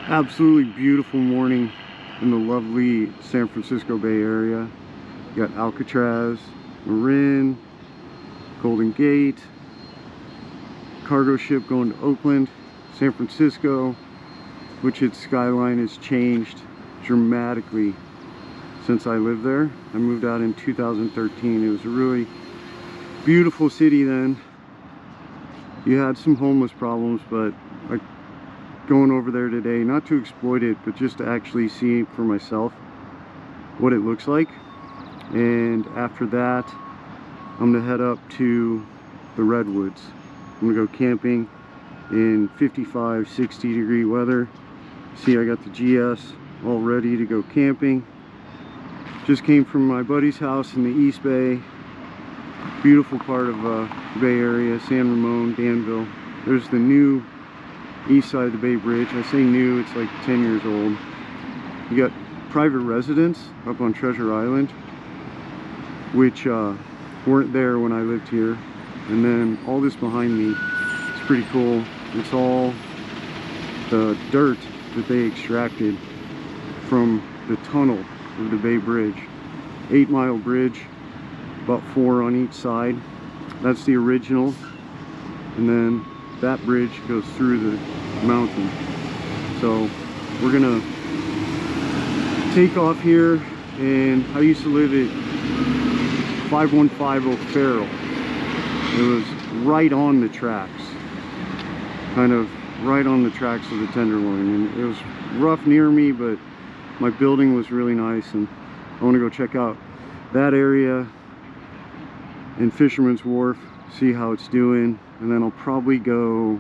Absolutely beautiful morning in the lovely San Francisco Bay Area. You got Alcatraz, Marin, Golden Gate, cargo ship going to Oakland, San Francisco, which its skyline has changed dramatically since I lived there. I moved out in 2013. It was a really beautiful city then. You had some homeless problems, but going over there today, not to exploit it, but just to actually see for myself what it looks like. And after that, I'm gonna head up to the Redwoods. I'm gonna go camping in 55, 60 degree weather. See, I got the GS all ready to go camping. Just came from my buddy's house in the East Bay. Beautiful part of the Bay Area, San Ramon, Danville. There's the new east side of the Bay Bridge. I say new, it's like 10 years old. You got private residents up on Treasure Island, which weren't there when I lived here. And then all this behind me, it's pretty cool. It's all the dirt that they extracted from the tunnel of the Bay Bridge. 8-mile bridge, about 4 on each side. That's the original. And then that bridge goes through the mountain. So we're gonna take off here, and I used to live at 5150 Farrell. It was right on the tracks, kind of right on the tracks of the Tenderloin, and it was rough near me, but my building was really nice, and I want to go check out that area in Fisherman's Wharf, see how it's doing, and then I'll probably go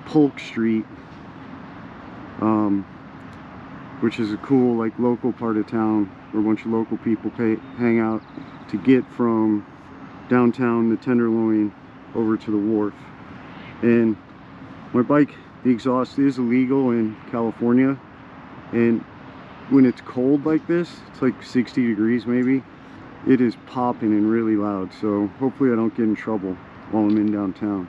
Polk Street, which is a cool like local part of town where a bunch of local people hang out to get from downtown the Tenderloin over to the wharf. And my bike, the exhaust is illegal in California, and when it's cold like this, it's like 60 degrees maybe, it is popping and really loud. So hopefully I don't get in trouble while I'm in downtown.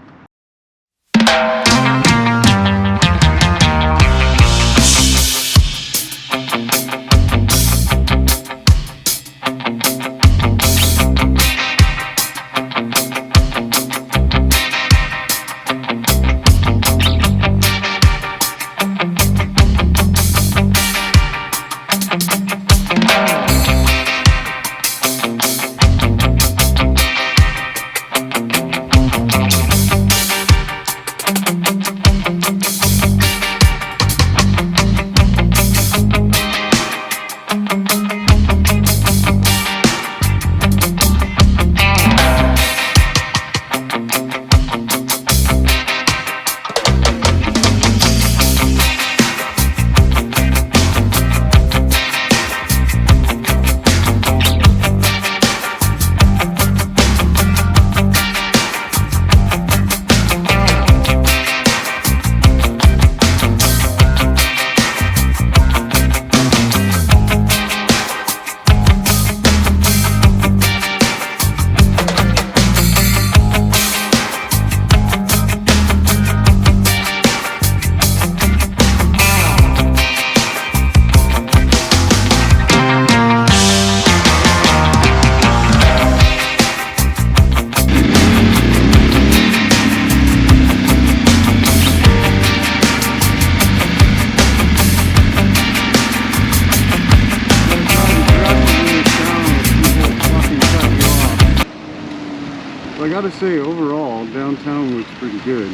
I gotta say, overall, downtown looks pretty good.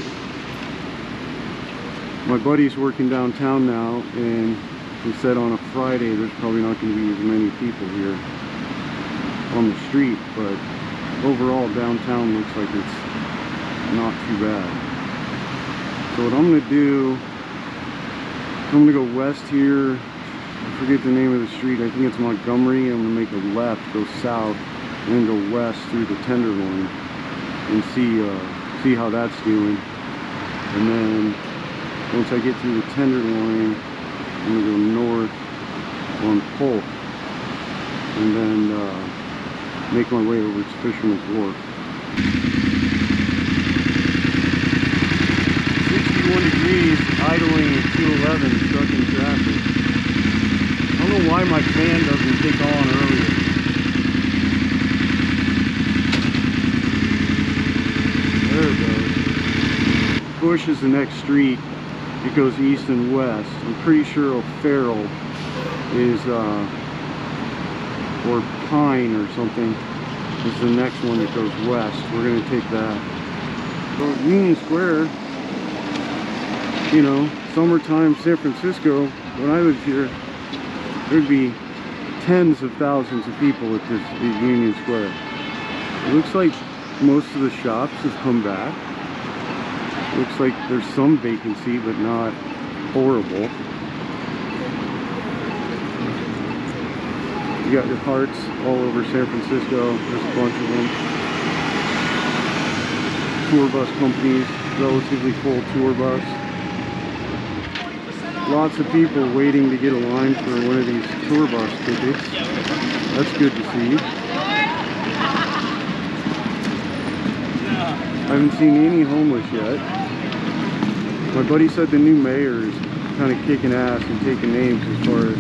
My buddy's working downtown now, and he said on a Friday there's probably not going to be as many people here on the street, but overall downtown looks like it's not too bad. So what I'm going to do, I'm going to go west here. I forget the name of the street. I think it's Montgomery. I'm going to make a left, go south, and then go west through the Tenderloin and see how that's doing. And then once I get through the Tenderloin, I'm gonna go north on Polk, and then make my way over to Fisherman's Wharf. 61 degrees, idling at 211. 11 stuck in traffic. I don't know why my fan doesn't kick on earlier. There it goes. Bush is the next street. It goes east and west. I'm pretty sure O'Farrell is, or Pine or something, is the next one that goes west. We're going to take that. So Union Square, you know, summertime San Francisco, when I lived here, there'd be tens of thousands of people at this Union Square. It looks like most of the shops have come back. Looks like there's some vacancy, but not horrible. You got your Hearts all over San Francisco. There's a bunch of them. Tour bus companies, relatively full tour bus. Lots of people waiting to get a line for one of these tour bus tickets. That's good to see. I haven't seen any homeless yet. My buddy said the new mayor is kind of kicking ass and taking names as far as...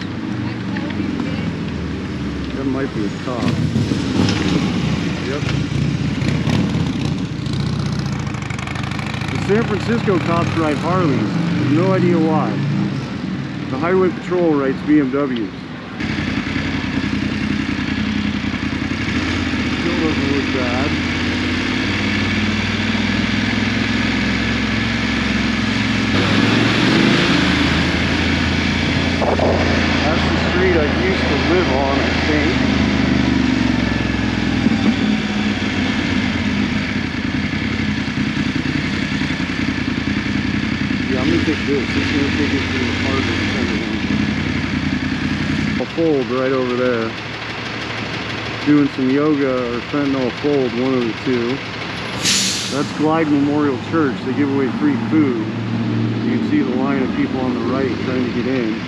That might be a cop. Yep. The San Francisco cops drive Harleys. I have no idea why. The Highway Patrol rides BMWs. Still doesn't look bad. That's the street I used to live on, I think. Yeah, I'm gonna take this. This is gonna take us to the heart of the center. I'll fold right over there. Doing some yoga or fentanyl fold, one of the two. That's Glide Memorial Church. They give away free food. You can see the line of people on the right trying to get in.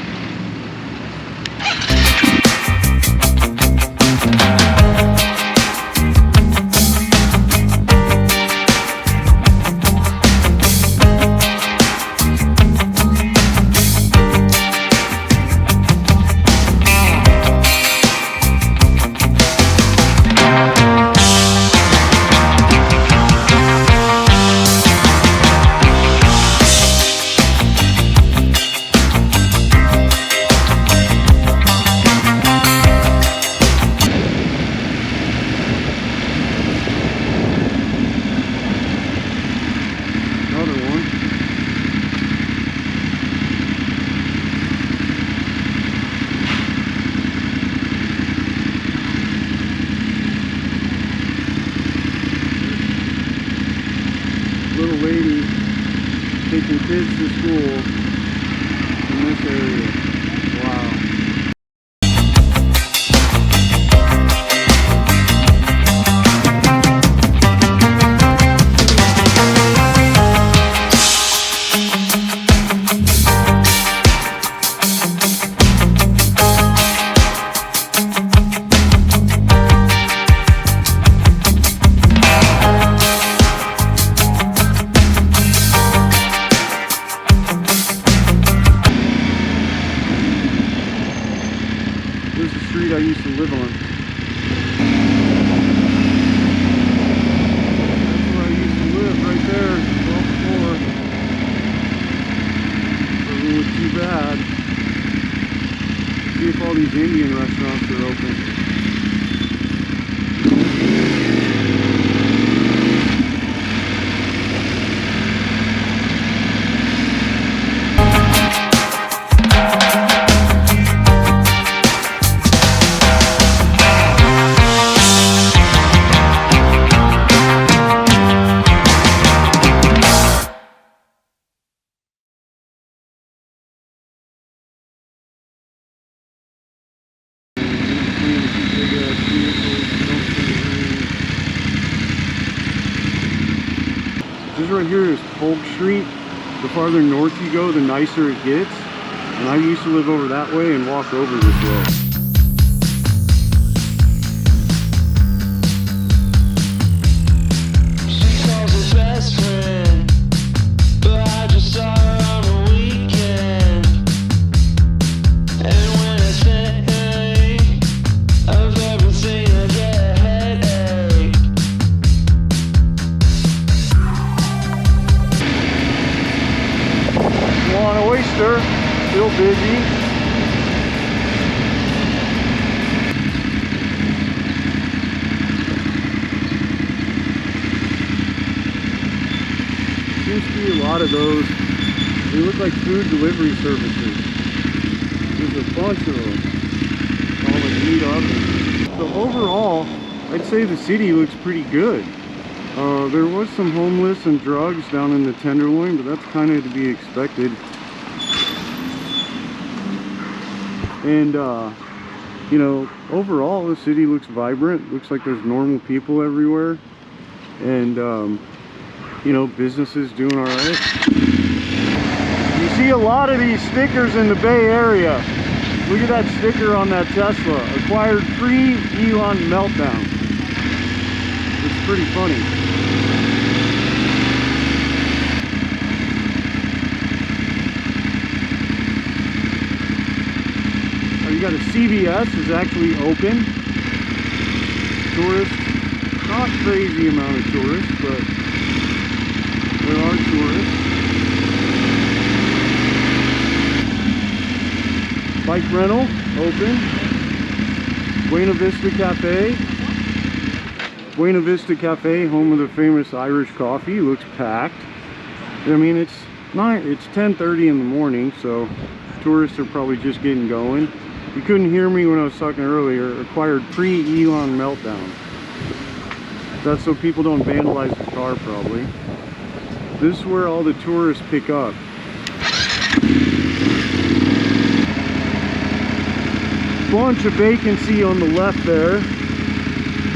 Little lady taking kids to school in this area. Wow. This is the street I used to live on. That's where I used to live, right there, 12th floor. Doesn't look too bad. See if all these Indian restaurants are open. This right here is Polk Street. The farther north you go, the nicer it gets. And I used to live over that way and walk over this way. Best friend, but I just saw her on the weekend. Easter, still busy. Seems to be a lot of those. They look like food delivery services. There's a bunch of them. All like meat ovens. So overall, I'd say the city looks pretty good. There was some homeless and drugs down in the Tenderloin, but that's kind of to be expected. And you know, overall the city looks vibrant. Looks like there's normal people everywhere, and you know, businesses doing all right. You see a lot of these stickers in the Bay Area. Look at that sticker on that Tesla. Acquired pre-Elon meltdown. It's pretty funny. Oh, you got a CVS is actually open. Tourists, not crazy amount of tourists, but there are tourists. Bike rental, open. Buena Vista Cafe. Buena Vista Cafe, home of the famous Irish coffee, looks packed. I mean, it's 10:30 in the morning, so tourists are probably just getting going. You couldn't hear me when I was talking earlier. Acquired pre-Elon meltdown. That's so people don't vandalize the car, probably. This is where all the tourists pick up. Bunch of vacancy on the left there.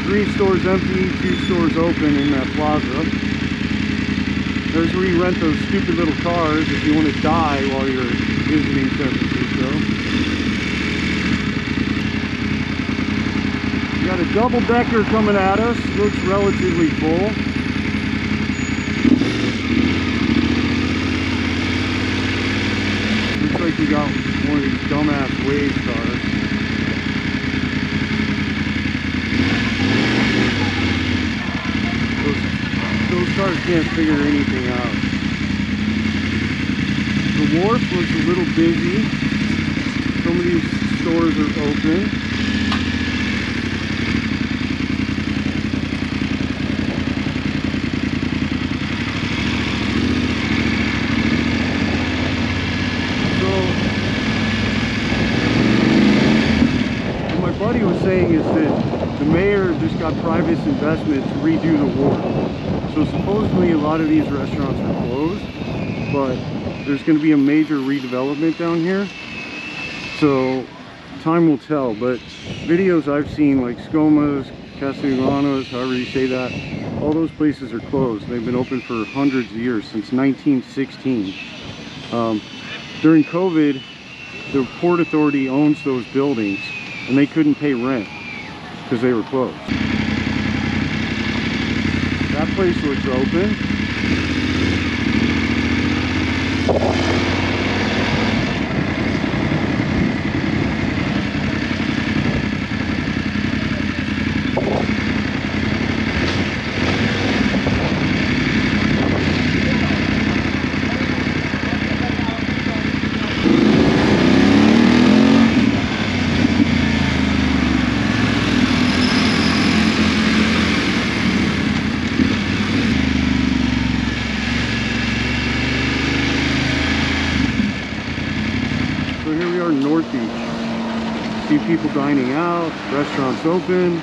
3 stores empty, 2 stores open in that plaza. There's where you rent those stupid little cars if you want to die while you're visiting San Francisco. You got a double-decker coming at us. Looks relatively full. Looks like we got one of these dumbass wave cars. Those cars can't figure anything out. The wharf looks a little busy. Some of these stores are open. What he was saying is that the mayor just got private investment to redo the wharf. So supposedly a lot of these restaurants are closed, but there's going to be a major redevelopment down here. So time will tell, but videos I've seen like Skoma's, Castellanos, however you say that, all those places are closed. They've been open for hundreds of years, since 1916. During COVID, the Port Authority owns those buildings, and they couldn't pay rent because they were closed. That place looks open. North Beach. See people dining out, restaurants open.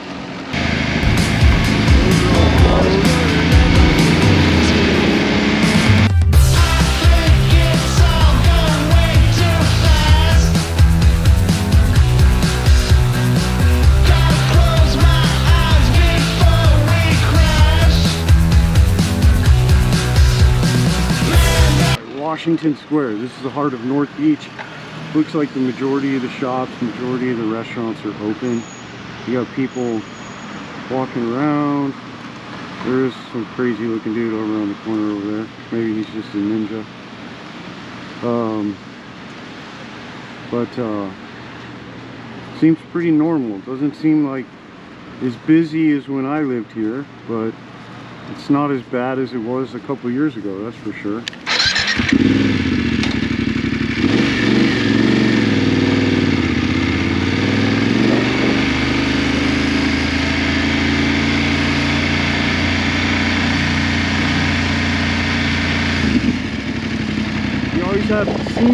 Washington Square. This is the heart of North Beach. Looks like the majority of the shops, majority of the restaurants are open. You got people walking around. There is some crazy looking dude over on the corner over there. Maybe he's just a ninja. Seems pretty normal. Doesn't seem like as busy as when I lived here, but it's not as bad as it was a couple years ago, that's for sure.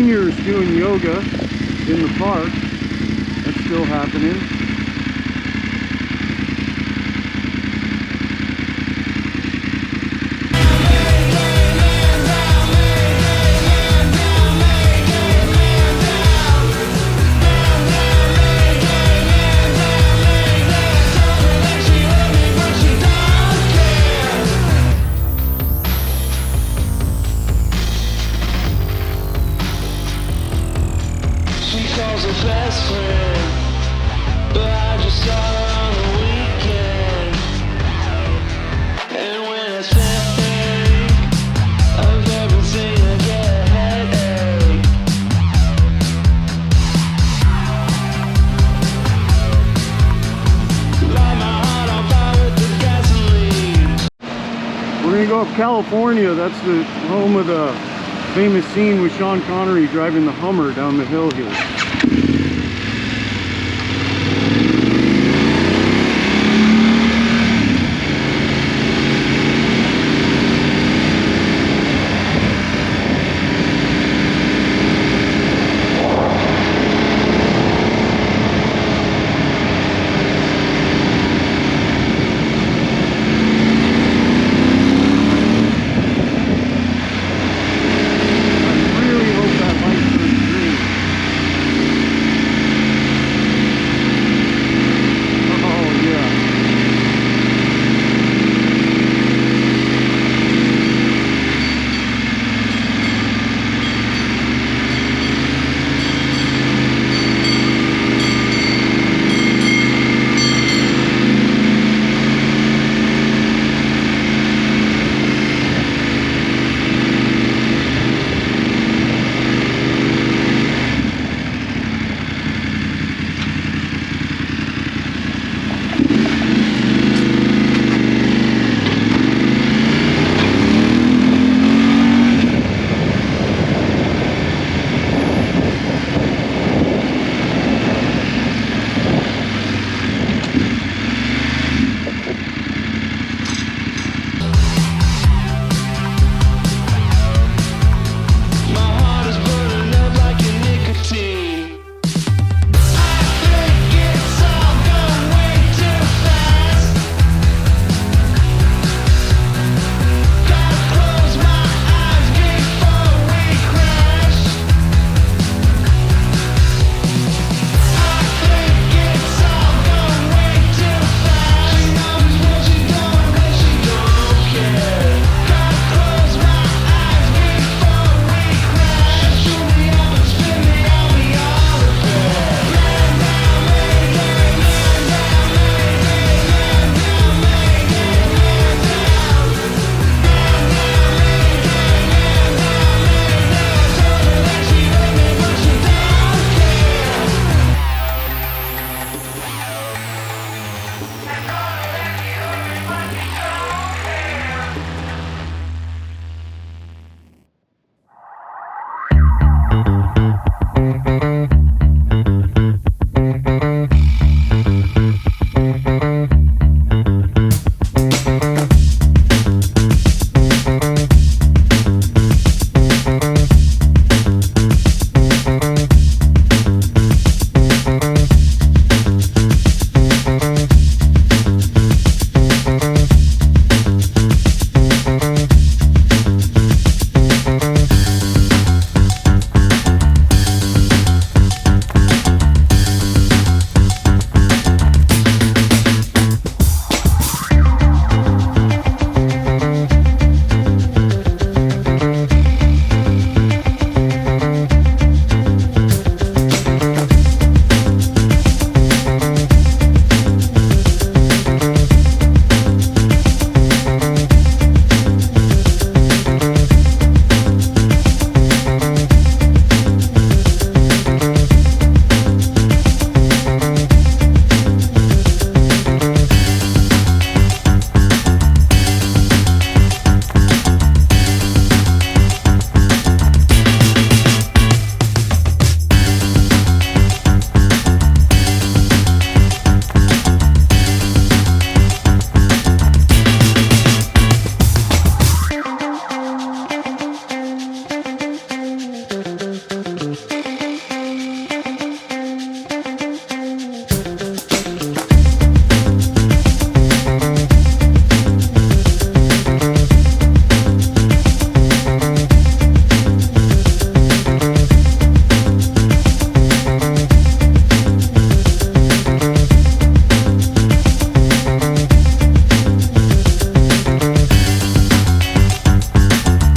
seniors doing yoga in the park. That's still happening. Best friend, but I just saw her on the weekend. And when I think of everything, I get a headache. Light my heart on fire with the gasoline. We're gonna go up California. That's the home of the famous scene with Sean Connery driving the Hummer down the hill here.